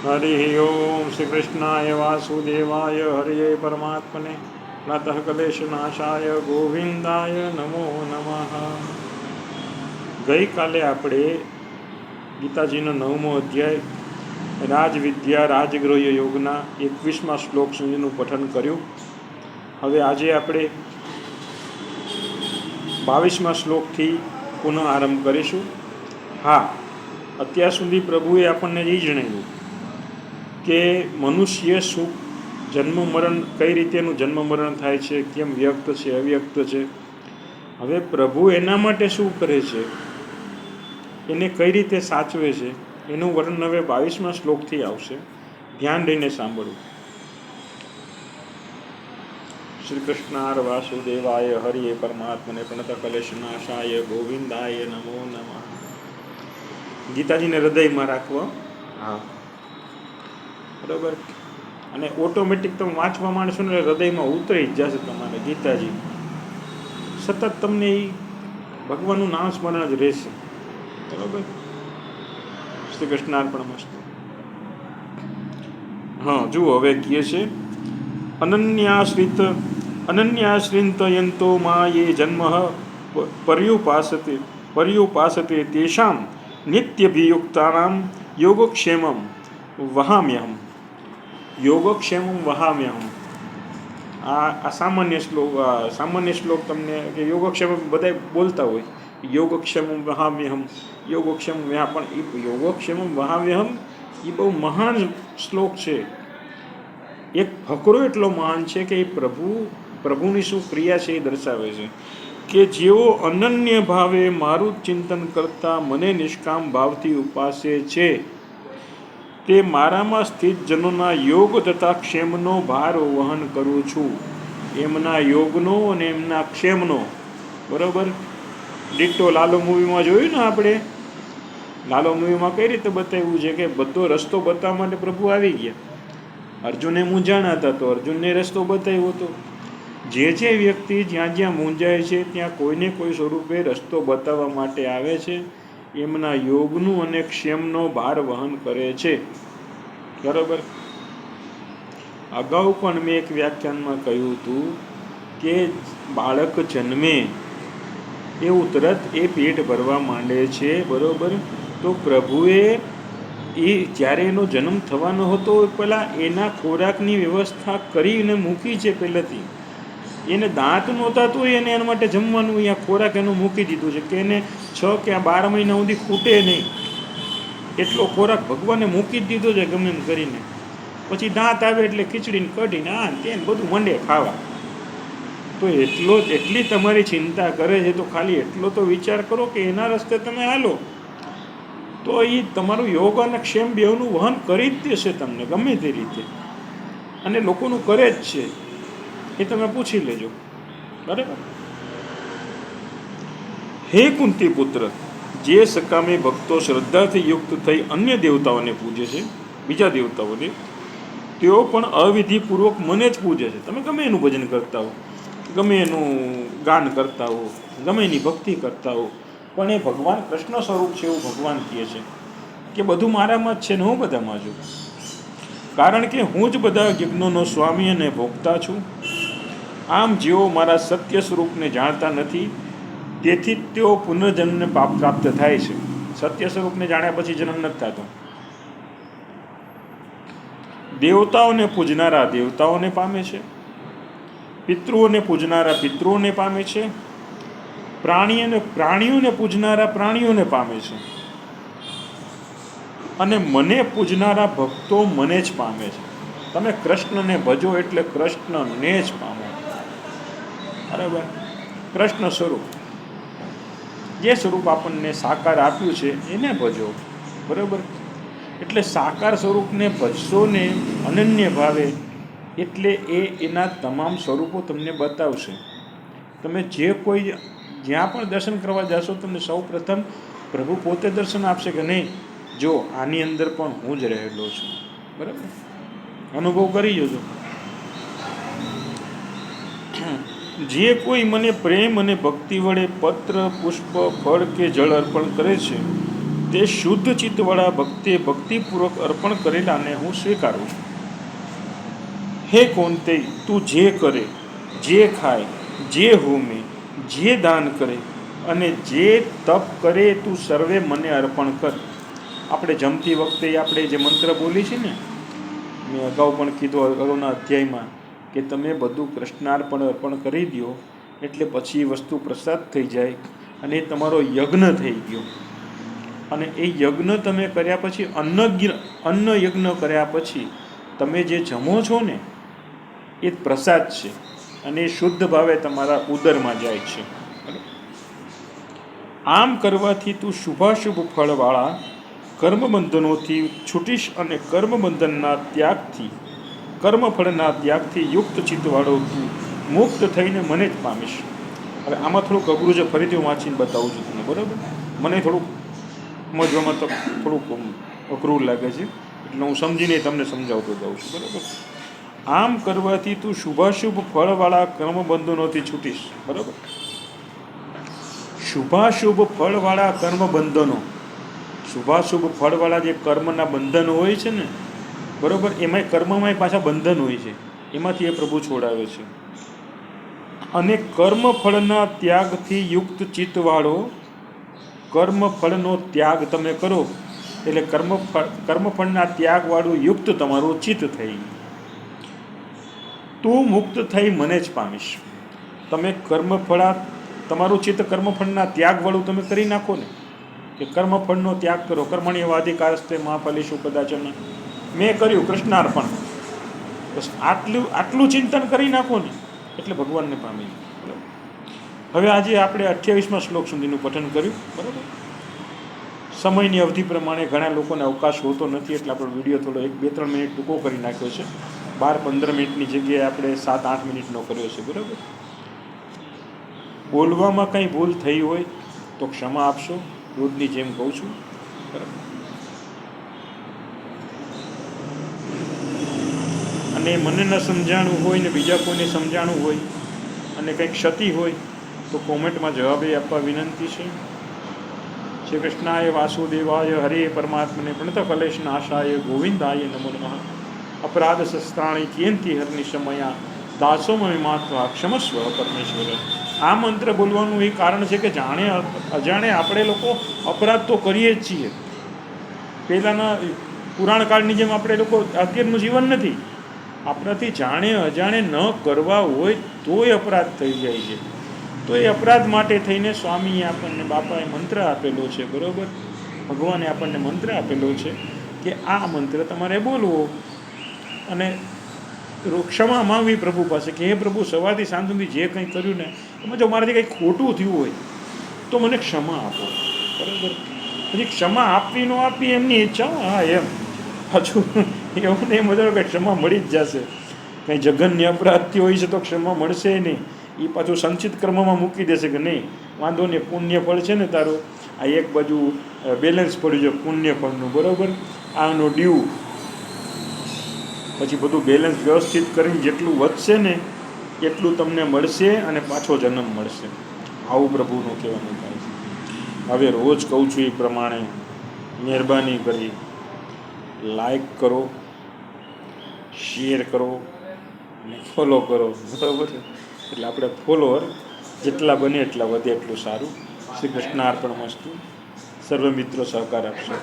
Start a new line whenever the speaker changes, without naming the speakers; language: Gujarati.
हरि ओम श्री कृष्णाय वासुदेवाय हरिये परमात्मने नतः क्लेशनाशाय गोविंदाय नमो नमः। ગઈકાલે આપણે ગીતાજીનો 9મો અધ્યાય રાજવિદ્યા રાજગૃહ્ય યોગના 21મા શ્લોક સુધીનું પઠન કર્યું. હવે આજે આપણે 22મા શ્લોકથી પુનઃ આરંભ કરીશું. હા, અત્યાર સુધી પ્રભુએ આપણને એ જણાવ્યું કે મનુષ્ય સુખ જન્મ મરણ કઈ રીતેનું જન્મ મરણ થાય છે, કેમ વ્યક્ત છે અવ્યક્ત છે. હવે પ્રભુ એના માટે શું કરે છે, એને કઈ રીતે સાચવે છે, એનું વર્ણન હવે 22મા શ્લોકથી આવશે. ધ્યાન દઈને સાંભળવું. શ્રી કૃષ્ણાર વાસુદેવાય હરિએ પરમાત્મને પ્રણત કલેશનાશાય ગોવિંદાય નમો નમઃ. ગીતાજીને હૃદયમાં રાખવો. હા, બરાબર. અને ઓટોમેટિક તમે વાંચવા માંડશો ને હૃદયમાં ઉતરી જ જશે તમારે ગીતાજી. સતત તમને એ ભગવાનનું નામ સ્મરણ જ રહેશે. બરાબર. શ્રી કૃષ્ણાર્પણમસ્તુ. હા, જુઓ હવે કહે છે અનન્યાશ્રિતયંતો મા યે જન્મ પર્યુપાસતે તેષામ નિત્યભિયુક્તાનામ યોગક્ષેમમ વહામ્યહમ. યોગક્ષેમમ વહામ્યહમ. આ સામાન્ય શ્લોક તમને કે યોગક્ષેમ બધા બોલતા હોય. યોગક્ષેમમ વહામ્યહમ, યોગક્ષેમ પણ એ યોગક્ષેમમ વહામ્યહમ એ બહુ મહાન શ્લોક છે. એક ફકરો એટલો મહાન છે કે એ પ્રભુની શું ક્રિયા છે એ દર્શાવે છે કે જેઓ અનન્ય ભાવે મારું ચિંતન કરતા મને નિષ્કામ ભાવથી ઉપાસે છે તે મારામાં સ્થિત જનોના યોગ તથા ક્ષેમનો ભાર વહન કરું છું. એમના યોગનો અને એમના ક્ષેમનો. બરાબર. ડિટ્ટો લાલો મૂવીમાં જોયું ને આપણે. લાલો મૂવીમાં કઈ રીતે બતાવ્યું છે કે બધો રસ્તો બતાવવા માટે પ્રભુ આવી ગયા. અર્જુને મૂંઝાણા હતા તો અર્જુનને રસ્તો બતાવ્યો હતો. જે વ્યક્તિ જ્યાં જ્યાં મૂંઝાય છે ત્યાં કોઈને કોઈ સ્વરૂપે રસ્તો બતાવવા માટે આવે છે. એમના યોગનું અને ક્ષેમનો ભાર વહન કરે છે. બરાબર. અગાઉ પણ મેં એક વ્યાખ્યાનમાં કહ્યું હતું કે બાળક જન્મે એવું તરત એ પેટ ભરવા માંડે છે. બરાબર. તો પ્રભુએ જ્યારે એનો જન્મ થવાનો હતો પહેલાં એના ખોરાકની વ્યવસ્થા કરીને મૂકી છે. પહેલાંથી એને દાંત નહોતા તો એને એના માટે જમવાનું અહીંયા ખોરાક એનું મૂકી દીધું છે કે એને 6 કે 12 મહિના સુધી ખૂટે નહીં એટલો ખોરાક ભગવાને મૂકી જ દીધો છે ગમે એમ કરીને. પછી દાંત આવે એટલે ખીચડીને કઢીને આ તેને બધું મંડે ખાવા. તો એટલી તમારી ચિંતા કરે છે તો ખાલી એટલો તો વિચાર કરો કે એના રસ્તે તમે હાલો તો એ તમારું યોગ અને ક્ષેમ બેવનું વહન કરી જ દેશે તમને ગમે તે રીતે. અને લોકોનું કરે જ છે એ તમે પૂછી લેજો. બરાબર. હે કુંતી પુત્ર, જે સકામે ભક્તો શ્રદ્ધાથી યુક્ત થઈ અન્ય દેવતાઓને પૂજે છે, બીજા દેવતાઓને, તેઓ પણ અવિધિપૂર્વક મને જ પૂજે છે. તમે ગમે એનું ભજન કરતા હો, ગમે એનું ગાન કરતા હો, ગમે એની ભક્તિ કરતા હો, પણ એ ભગવાન કૃષ્ણ સ્વરૂપ છે એવું ભગવાન કહે છે કે બધું મારામાં જ છે ને હું બધામાં છું. કારણ કે હું જ બધા યજ્ઞોનો સ્વામી અને ભોગતા છું. આમ જેઓ મારા સત્ય સ્વરૂપને જાણતા નથી તેથી તેઓ પુનર્જન્મને પ્રાપ્ત થાય છે. સત્ય સ્વરૂપને જાણ્યા પછી જન્મ નથી થતો. દેવતાઓને પૂજનારા દેવતાઓને પામે છે, પિતૃઓને પૂજનારા પિતૃઓને પામે છે, પ્રાણીઓને પૂજનારા પ્રાણીઓને પામે છે, અને મને પૂજનારા ભક્તો મને જ પામે છે. તમે કૃષ્ણને ભજો એટલે કૃષ્ણને જ પામો. બરાબર. કૃષ્ણ સ્વરૂપ, જે સ્વરૂપ આપણને સાકાર આપ્યું છે એને ભજો. બરાબર. એટલે સાકાર સ્વરૂપને ભજશો ને અનન્ય ભાવે એટલે એના તમામ સ્વરૂપો તમને બતાવશે. તમે જે કોઈ જ્યાં પણ દર્શન કરવા જશો તમને સૌ પ્રથમ પ્રભુ પોતે દર્શન આપશે કે નહીં, જો આની અંદર પણ હું જ રહેલો છું. બરાબર. અનુભવ કરી જજો. જે કોઈ મને પ્રેમ અને ભક્તિ વડે પત્ર પુષ્પ ફળ કે જળ અર્પણ કરે છે તે શુદ્ધ ચિત્તવાળા ભક્તે ભક્તિપૂર્વક અર્પણ કરેલાને હું સ્વીકારું છું. હે કૌંતે, તું જે કરે, જે ખાય, જે હોમે, જે દાન કરે અને જે તપ કરે, તું સર્વે મને અર્પણ કર. આપણે જમતી વખતે આપણે જે મંત્ર બોલી છે ને, મેં અગાઉ પણ કીધું અગાઉના અધ્યાયમાં, કે તમે બધું કૃષ્ણાર્પણ અર્પણ કરી દો એટલે પછી વસ્તુ પ્રસાદ થઈ જાય અને એ તમારો યજ્ઞ થઈ ગયો. અને એ યજ્ઞ તમે કર્યા પછી અન્ન યજ્ઞ કર્યા પછી તમે જે જમો છો ને એ પ્રસાદ છે અને એ શુદ્ધ ભાવે તમારા ઉદરમાં જાય છે. આમ કરવાથી તું શુભાશુભ ફળવાળા કર્મબંધનોથી છૂટીશ અને કર્મબંધનના ત્યાગથી કર્મફળના ત્યાગથી યુક્ત ચિત્તવાળો તું મુક્ત થઈને મને જ પામીશ. હવે આમાં થોડુંક અઘરું છે, ફરીથી હું વાંચીને બતાવું છું તમને, બરાબર? મને થોડુંક સમજવામાં તો થોડુંક અઘરું લાગે છે, એટલે હું સમજીને તમને સમજાવતો જાઉં છું, બરાબર? આમ કરવાથી તું શુભાશુભ ફળવાળા કર્મબંધનોથી છૂટીશ, બરાબર? શુભાશુભ ફળવાળા કર્મબંધનો, શુભાશુભ ફળવાળા જે કર્મના બંધનો હોય છે ને, બરાબર, એમાંય કર્મમાંય પાછા બંધન હોય છે, એમાંથી એ પ્રભુ છોડાવે છે. અને કર્મફળના ત્યાગથી યુક્ત ચિત્તવાળો, કર્મફળનો ત્યાગ તમે કરો એટલે કર્મફળના ત્યાગવાળું યુક્ત તમારું ચિત્ત થઈ, તું મુક્ત થઈ મને જ પામીશ. તમે તમારું ચિત્ત કર્મફળના ત્યાગવાળું તમે કરી નાખો ને, કે કર્મફળનો ત્યાગ કરો. કર્મણ્યવાધિકારસ્તે મા ફલેષુ કદાચન, મેં કર્યું કૃષ્ણાર્પણ, બસ આટલું ચિંતન કરી નાખો ને એટલે ભગવાનને પામી. હવે આજે આપણે 28મા શ્લોક સુધીનું પઠન કર્યું, બરાબર? સમયની અવધિ પ્રમાણે ઘણા લોકોને અવકાશ હોતો નથી એટલે આપણો વિડીયો થોડો 1-2-3 મિનિટ ટૂંકો કરી નાખ્યો છે. 12-15 મિનિટની જગ્યાએ આપણે 7-8 મિનિટનો કર્યો છે, બરાબર? બોલવામાં કંઈ ભૂલ થઈ હોય તો ક્ષમા આપશો, રોજની જેમ કહું છું, બરાબર? અને મને ન સમજાણું હોય ને બીજા કોઈને સમજાણું હોય અને કંઈક ક્ષતિ હોય તો કોમેન્ટમાં જવાબ આપવા વિનંતી છે. શ્રી કૃષ્ણાય વાસુદેવાય હરે પરમાત્મને પ્રણતકલેશ નાશાય ગોવિંદાય નમો નમઃ. અપરાધ શસ્ત્રાણી કિયંતી હરની સમયા દાસોમય માત્વા ક્ષમસ્વ પરમેશ્વર. આ મંત્ર બોલવાનું એ કારણ છે કે જાણે અજાણે આપણે લોકો અપરાધ તો કરીએ જ છીએ. પહેલાંના પુરાણ કાળની જેમ આપણે લોકો અત્યારનું જીવન નથી. આપણાથી જાણે અજાણે ન કરવા હોય તોય અપરાધ થઈ જાય છે. તો એ અપરાધ માટે થઈને સ્વામીએ આપણને, બાપાએ મંત્ર આપેલો છે, બરાબર? ભગવાને આપણને મંત્ર આપેલો છે કે આ મંત્ર તમારે બોલવો અને ક્ષમા માંગવી પ્રભુ પાસે, કે હે પ્રભુ, સવારથી સાંજ સુધી જે કંઈ કર્યું ને એમાં જો મારાથી કંઈ ખોટું થયું હોય તો મને ક્ષમા આપો, બરાબર? પછી ક્ષમા આપવી ન આપવી એમની ઈચ્છા, હા એમ પાછું એવું નહીં મજા કે ક્ષમા મળી જ જશે. કંઈ જઘન્ય અપરાધથી હોય છે તો ક્ષમા મળશે નહીં, એ પાછું સંચિત કર્મમાં મૂકી દેશે કે નહીં વાંધો નહીં, પુણ્ય ફળ છે ને તારું, આ એક બાજુ બેલેન્સ પડ્યું છે પુણ્ય ફળનું, બરાબર? આનો ડ્યુ, પછી બધું બેલેન્સ વ્યવસ્થિત કરીને જેટલું વધશે ને એટલું તમને મળશે અને પાછો જન્મ મળશે. આવું પ્રભુનું કહેવાનું થાય છે. હવે રોજ કહું છું એ પ્રમાણે મહેરબાની કરી લાઈક કરો, શેર કરો અને ફોલો કરો, બરાબર? એટલે આપણે ફોલોઅર જેટલા બને એટલા વધે એટલું સારું. શ્રી કૃષ્ણાર્પણમસ્તુ. સર્વ મિત્રો સહકાર આપશો.